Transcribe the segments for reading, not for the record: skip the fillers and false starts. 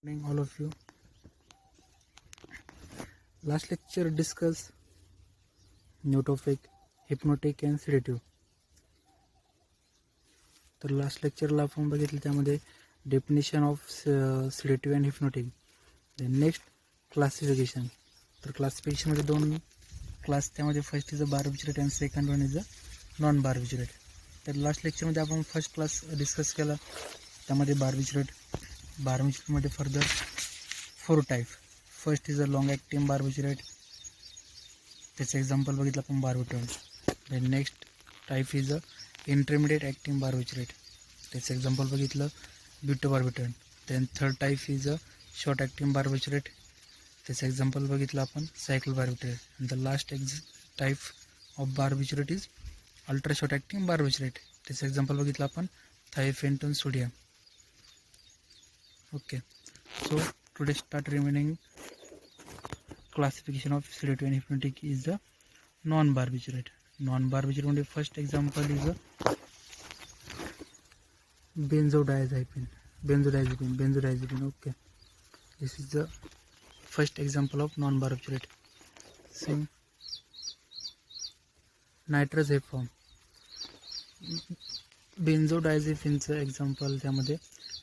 Morning all of you. Last lecture discuss new topic hypnotic and sedative. तर last लेक्चरला आपण बघितलं त्यामध्ये definition of sedative and hypnotic. Then next classification. तर क्लासिफिकेशनमध्ये दोन क्लास, त्यामध्ये first is a barbiturate and second one is a non barbiturate. तर लास्ट लेक्चरमध्ये आपण फर्स्ट क्लास डिस्कस केला, त्यामध्ये बार्बिचरेटमध्ये further 4 type. First is a long acting barbiturate, त्याचं एक्झाम्पल बघितलं आपण barbitone. Then next type is a intermediate acting barbiturate, त्याचं एक्झाम्पल बघितलं butobarbitone. Then third type is a short acting barbiturate, त्याचं example बघितलं आपण cycle barbiturate. The last type of barbiturate is ultra short acting barbiturate, त्याचं example बघितलं आपण thiopentone sodium. Okay, so today start remaining classification of sedative and hypnotic is the non-barbiturate. Non-barbiturate first example is a benzodiazepine. Okay, this is the first example of non-barbiturate. Same nitrozepam. Benzodiazepineचं example त्यामध्ये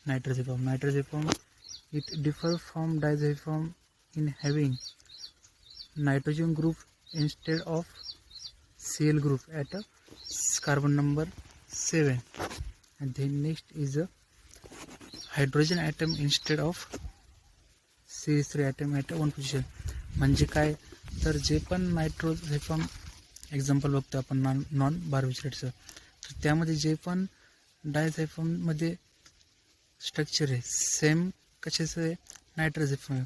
nitrozepam. It differs from diazepam in having nitrogen group instead of Cl group at a carbon number 7, and then next is a hydrogen atom instead of CH3 atom at a 1 position. म्हणजे काय, तर जे पण नायट्रोझेपम example बघतो आपण non बार्बिचरेटचं, तर त्यामध्ये जे पण डायझेपममध्ये स्ट्रक्चर आहे सेम कशाचं आहे, नायट्रोझेपम आहे.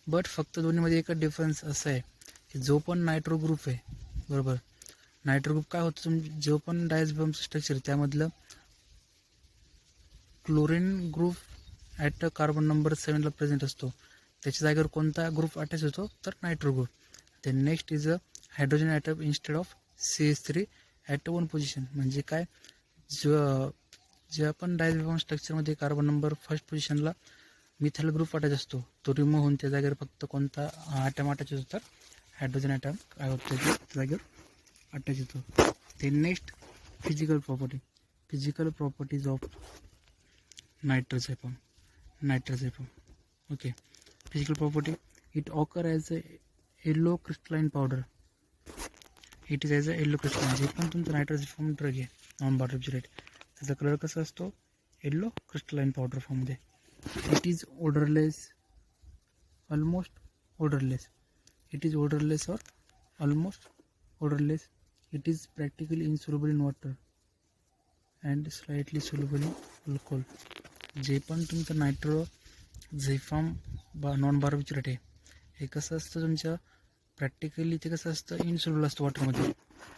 बट फक्त दोन्हीमध्ये एकच डिफरन्स असं आहे की जो पण नायट्रो ग्रुप आहे, बरोबर, नायट्रो ग्रुप काय होतं, जो पण डायझेपमचं स्ट्रक्चर त्यामधलं chlorine group at carbon number 7ला प्रेझेंट असतो, त्याच्या जागेवर कोणता ग्रुप अटॅच होतो, तर nitro group. Then next is a hydrogen atom instead of CH3 at 1 position. म्हणजे काय, ज्या पण डायझेपम स्ट्रक्चरमध्ये कार्बन नंबर फर्स्ट पोझिशनला मिथाइल ग्रुप अटॅच असतो, तो रिमूव्ह होऊन त्या जागेवर फक्त कोणता ॲटम अटॅच होतो, तर हायड्रोजन ॲटम काय होतं त्या जागेवर अटॅच होतो. ते next physical properties of nitrazepam. Okay, physical property, it occur as a yellow crystalline powder. It is as a yellow crystalline. जे पण तुमचं नायट्रोझेपम ड्रग आहे नॉन बार्बिचरेट, त्याचा कलर कसा असतो, येलो क्रिस्टलाइन पावडर फॉर्ममध्ये. It is odorless, almost odorless. It is odorless or almost odorless. It is practically insoluble in water and slightly soluble in alcohol. जे पण तुमचं नायट्रोझेपम नॉन बार्बिचरेट आहे, हे कसं असतं तुमच्या प्रॅक्टिकली, ते कसं असतं इनसोल्युबल असतं वॉटरमध्ये,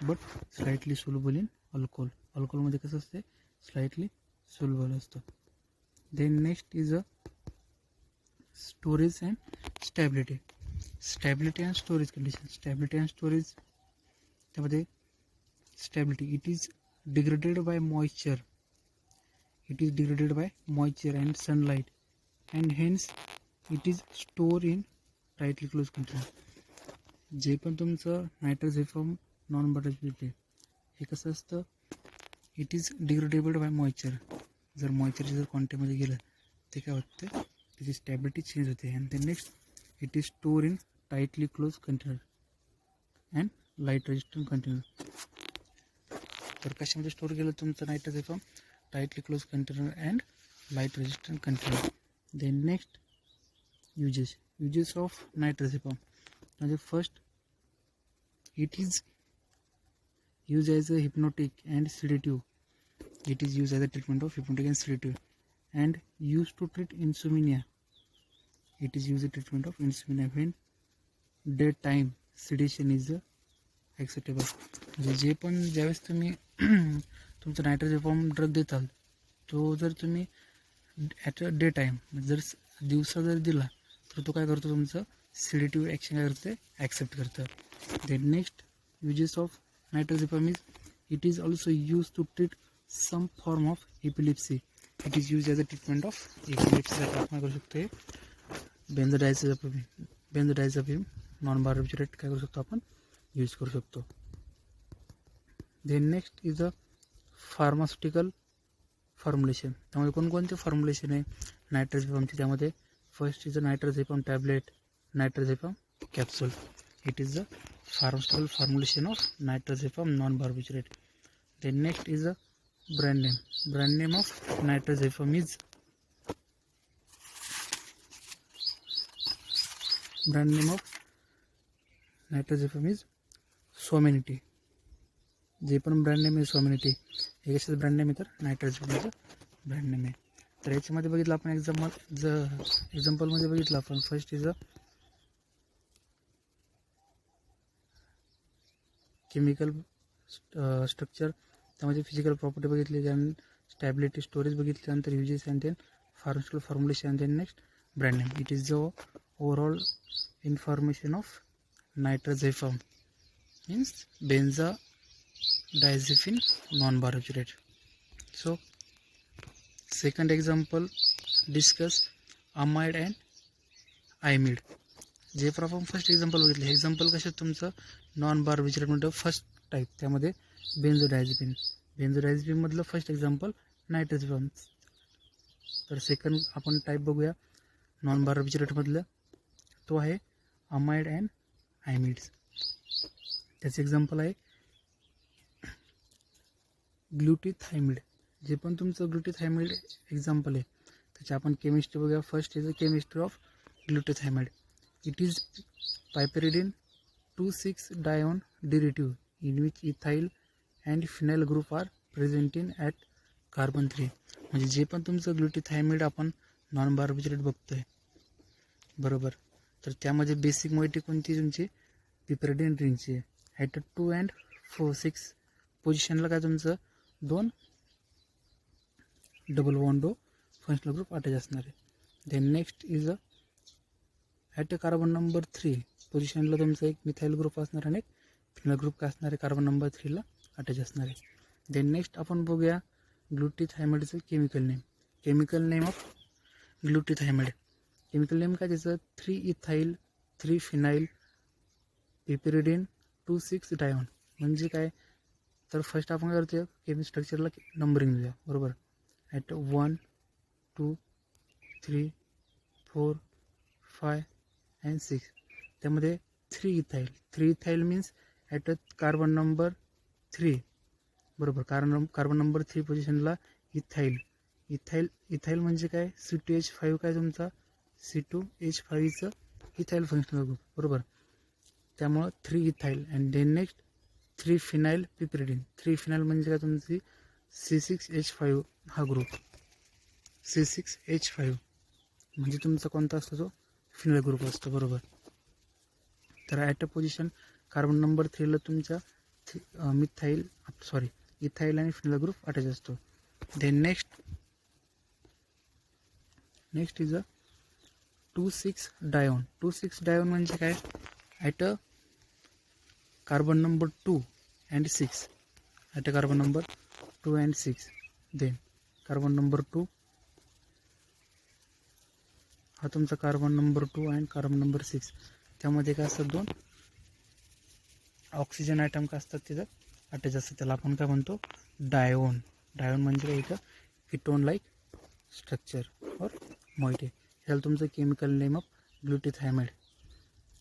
बट स्लाइटली सोल्युबल इन अल्कोहोलमध्ये कसं असते, स्लाइटली सोल्युबल असतं. Then next is a storage and stability and storage condition. Stability and storage, त्यामध्ये stability, it is degraded by moisture and sunlight, and hence it is stored in tightly closed container. जे पण तुमचं नायट्रोझेपम non बार्बिचरेट आहे, हे कसं असतं, it is degradable by moisture. जर मॉइश्चरच्या जर क्वांटिटीमध्ये गेलं, ते काय होतं, त्याची स्टॅबिलिटी चेंज होते. And then next, it is store in tightly close container and light resistant container. तर कशामध्ये स्टोअर केलं तुमचं nitrazepam, tightly close container and light resistant container. Then next uses of nitrazepam. म्हणजे first, it is use as a hypnotic and sedative. It is used as a treatment of hypnotic and sedative and used to treat insomnia. It is used as a treatment of insomnia when daytime sedation is acceptable. जे पण ज्यावेळेस तुम्ही तुमचं नायट्रोझेपम drug देताल, तो जर तुम्ही at a day time जर दिवसा जर दिला, तर तो काय करतो, तुमचं सिडेटिव्ह ॲक्शन काय करते, ॲक्सेप्ट करतं. Then next uses of nitrazepam is, it is also use to treat some form of epilepsy. It is used as a treatment of epilepsy. आपण करू शकतो बेन्झोडायझेपिन नॉन बार्बिचरेट काय करू शकतो आपण यूज करू शकतो. Then next is a pharmaceutical formulation. त्यामध्ये कोणकोणते फॉर्म्युलेशन आहे नायट्रोझेपमचे? त्यामध्ये first is a nitrazepam tablet, nitrazepam capsule. It is the pharmaceutical formulation of nitrazepam non barbiturate. Then next is a brand name. Brand name of nitrozepam is Somenity. जे पण brand name आहे सोमेनिटी, हे कशाचं brand name आहे तर नायट्रोझेपमचं brand name आहे. तर याच्यामध्ये बघितलं आपण एक्झाम्पलमध्ये बघितलं आपण first is a chemical structure, त्यामध्ये फिजिकल प्रॉपर्टी बघितली, त्यानंतर स्टॅबिलिटी, स्टोरेज बघितली, त्यानंतर uses and then pharmaceutical formulation, then next brand name. It is the overall information of nitrazepam means benzodiazepine non barbiturate. So second example discuss amide and imide. जे पण आपण first example बघितले, हे example कसे तुमचं non बार्बिचरेट म्हणतो first type, त्यामध्ये बेन्झोडायझेपिन मधलं फर्स्ट एक्झाम्पल नायट्रोझेपम. तर सेकंड आपण टाईप बघूया नॉन बार्बिचरेटमधलं, तो आहे अमाइड अँड आयमिड्स. त्याचे एक्झाम्पल आहे ग्लुटीथायमिड. जे पण तुमचं ग्लुटीथायमिड एक्झाम्पल आहे त्याची आपण केमिस्ट्री बघूया. First is a chemistry of glutethimide. It is piperidine 2,6-dione derivative in which ethyl and phenyl group are present in at carbon 3. म्हणजे जे पण तुमचं ग्लुटीथायमिड आपण नॉन बार्बिचरेट बघतोय बरोबर, तर त्यामध्ये बेसिक मोइटी कोणती तुमची पिपेरिडिन रिंगची आहे. ॲट 2 and 6 पोझिशनला काय तुमचं 2 डबल बॉन्डो फंक्शनल ग्रुप अटॅच असणार आहे. Then next is at carbon number 3 पोझिशनला तुमचा एक मिथाईल ग्रुप असणार आणि एक फिनल ग्रुप काय असणार आहे कार्बन नंबर 3ला अटॅच असणार आहे. देन नेक्स्ट आपण बघूया ग्लुटीथायमिडचं chemical name. Chemical name of glutethimide, chemical name काय त्याचं 3-ethyl 3-phenyl पिपेरिडिन 2,6-dione. म्हणजे काय तर फर्स्ट आपण काय करतो केमिकल स्ट्रक्चरला नंबरिंग देऊया बरोबर. At 1, 2, 3, 4, 5 and 6. त्यामध्ये 3-ethyl means at carbon number 3 बरोबर. कार्बन नंबर 3 पोझिशनला इथाईल म्हणजे काय C2H5 काय तुमचा C2H5चं इथाईल फंक्शनल ग्रुप बरोबर. त्यामुळं 3-ethyl and then next 3-phenyl पिपेरिडिन. 3-phenyl म्हणजे काय तुमची C6H5 हा ग्रुप. C6H5 म्हणजे तुमचा कोणता असतो तो फिनल ग्रुप असतो बरोबर. तर at a position carbon number 3ला तुमच्या इथाईल आणि फिनल ग्रुप अटॅच असतो. Then next is a 2,6-dione. 2,6-dione म्हणजे काय at a carbon number 2 and 6. At a carbon number 2 and 6. Then carbon number 2 हा तुमचा carbon number 2 and carbon number 6. त्यामध्ये काय असतात 2 ऑक्सिजन आयटम काय असतात तिथं अटॅच असतात, त्याला आपण काय म्हणतो डायोन. डायोन म्हणजे काय इथं ketone like structure or moiety. ह्याला तुमचं chemical name of glutethimide.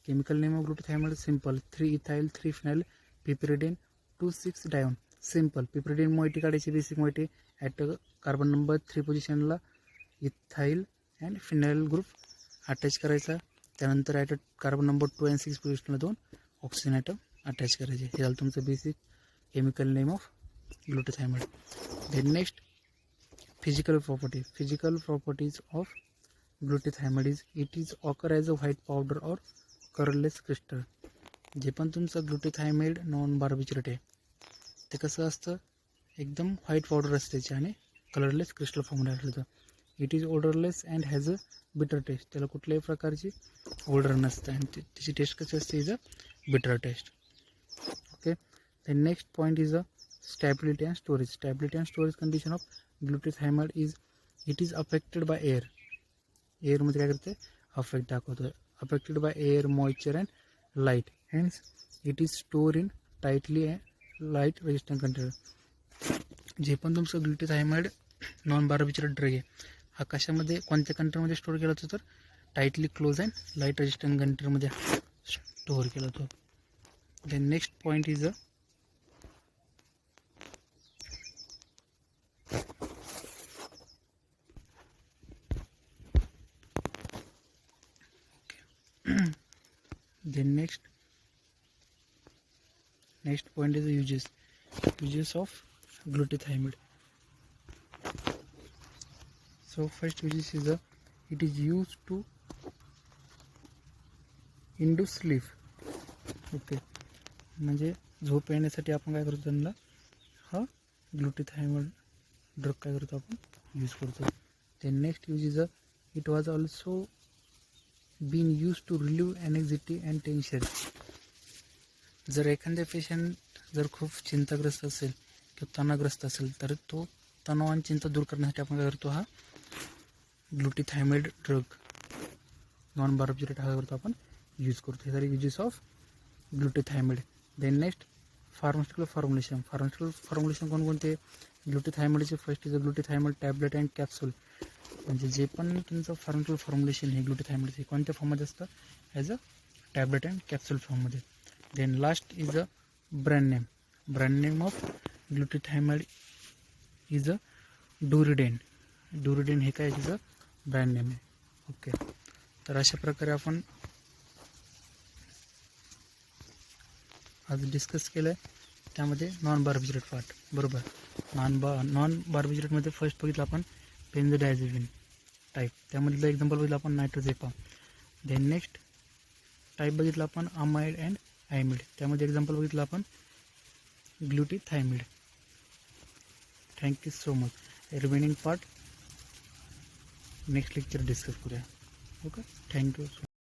Chemical name of glutethimide simple 3-ethyl 3-phenyl piperidine 2,6-dione. Simple piperidine moiety काढायची basic moiety at carbon number 3 पोझिशनला ethyl and phenyl group attach करायचा. त्यानंतर at carbon number 2 and 6 पोझिशनला 2 oxygen item attach करायचे. हे झालं तुमचं basic chemical name of glutethimide. Then next physical properties of glutethimide it is occur as a white powder or colourless crystal. जे पण तुमचं ग्लुटीथायमिड नॉन बार्बिचरेट आहे ते कसं असतं एकदम व्हाईट पावडर असते त्याची आणि कलरलेस क्रिस्टल फॉर्ममध्ये आढळतं. It is odourless and has a bitter taste. त्याला कुठल्याही प्रकारची ओडर नसतं आणि त्याची टेस्ट कशी असते is a bitter taste. Okay. The next point is a stability and storage. Stability and storage condition of glutethimide is it is affected by air. एअरमध्ये काय करते अफेक्ट दाखवतो. Affected by air, moisture and light, hence it is store in tightly light resistant container. जे पण तुमचं ग्लुटाथायमाइड non बार्बिचरेट drug आहे हा कशामध्ये कोणत्या कंटेनरमध्ये स्टोअर केला जातो तर tightly close and light resistant कंटेनरमध्ये स्टोअर केला जातो. Then next point is then next point is the uses of glutathione. So first uses is it is used to induce sleep. Okay, म्हणजे झोप येण्यासाठी आपण काय करतो त्यांना हा ग्लुटाथायone ड्रग काय करतो आपण यूज करतो. then next use is it was also been used to relieve anxiety and tension. जर एखाद्या पेशंट जर खूप चिंताग्रस्त असेल किंवा तणावग्रस्त असेल तर तो तणाव आणि चिंता दूर करण्यासाठी आपण काय करतो हा ग्लुटाथायमाइड ड्रग नॉन बार्बिचरेट हा करतो आपण यूज करतो. हे सारे uses of glutethimide. Then next pharmaceutical formulation कोणकोणते ग्लुटाथायमाइडचे first is glutethimide tablet and capsule. म्हणजे जे पण तुमचं फार्मास्युटिकल फॉर्म्युलेशन हे ग्लुटाथायमाइडचे कोणत्या फॉर्ममध्ये असतं as a tablet and capsule फॉर्ममध्ये. Then last is a brand name of glutethimide is a Doriden हे काय तिचं ब्रँड नेम आहे. ओके, तर अशा प्रकारे आपण आज डिस्कस केलं आहे. त्यामध्ये नॉन बार्बिचरेट पार्ट बरोबर. नॉन बार्बिचरेटमध्ये फर्स्ट बघितलं आपण बेन्झोडायझेपिन टाईप, त्यामधलं एक्झाम्पल बघितलं आपण नायट्रोझेपाम. देन नेक्स्ट टाईप बघितलं आपण अमाइड अँड आयमिड, त्यामध्ये एक्झाम्पल बघितलं आपण glutethimide. Thank you so much. Remaining part next lecture discuss करूया. Okay, thank you so much.